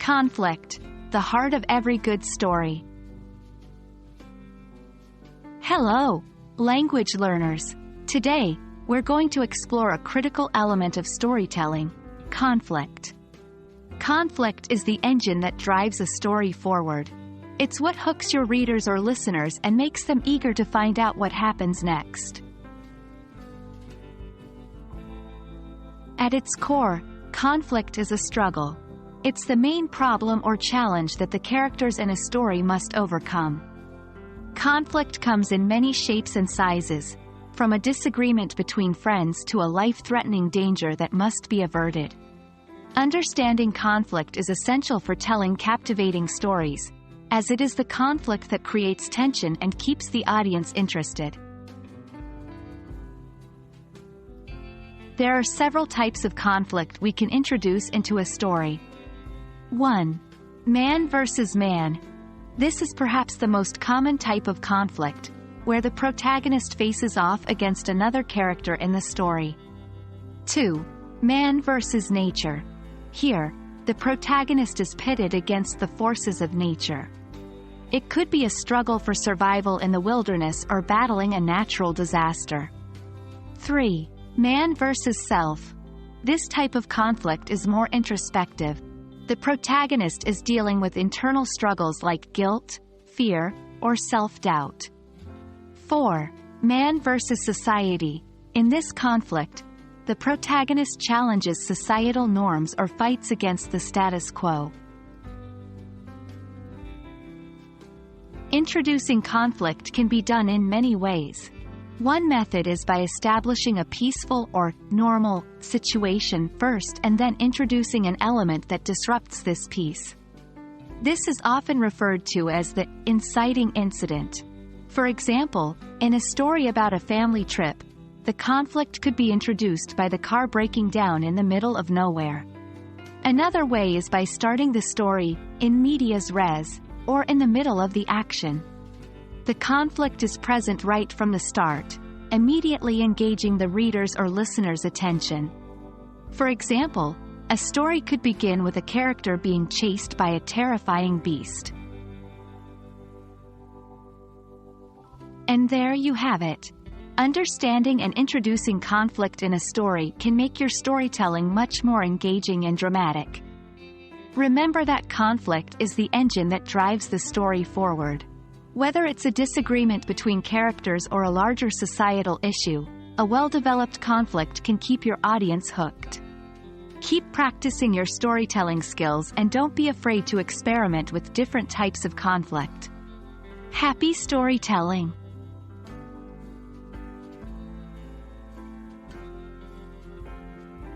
Conflict, the heart of every good story. Hello, language learners. Today, we're going to explore a critical element of storytelling: conflict. Conflict is the engine that drives a story forward. It's what hooks your readers or listeners and makes them eager to find out what happens next. At its core, conflict is a struggle. It's the main problem or challenge that the characters in a story must overcome. Conflict comes in many shapes and sizes, from a disagreement between friends to a life-threatening danger that must be averted. Understanding conflict is essential for telling captivating stories, as it is the conflict that creates tension and keeps the audience interested. There are several types of conflict we can introduce into a story. 1. Man versus man. This is perhaps the most common type of conflict, where the protagonist faces off against another character in the story. 2. Man versus nature. Here, the protagonist is pitted against the forces of nature. It could be a struggle for survival in the wilderness or battling a natural disaster. 3. Man versus self. This type of conflict is more introspective. The protagonist is dealing with internal struggles like guilt, fear, or self-doubt. 4. Man versus society. In this conflict, the protagonist challenges societal norms or fights against the status quo. Introducing conflict can be done in many ways. One method is by establishing a peaceful or normal situation first and then introducing an element that disrupts this peace. This is often referred to as the inciting incident. For example, in a story about a family trip, the conflict could be introduced by the car breaking down in the middle of nowhere. Another way is by starting the story in medias res, or in the middle of the action. The conflict is present right from the start, immediately engaging the reader's or listener's attention. For example, a story could begin with a character being chased by a terrifying beast. And there you have it. Understanding and introducing conflict in a story can make your storytelling much more engaging and dramatic. Remember that conflict is the engine that drives the story forward. Whether it's a disagreement between characters or a larger societal issue, a well-developed conflict can keep your audience hooked. Keep practicing your storytelling skills and don't be afraid to experiment with different types of conflict. Happy storytelling!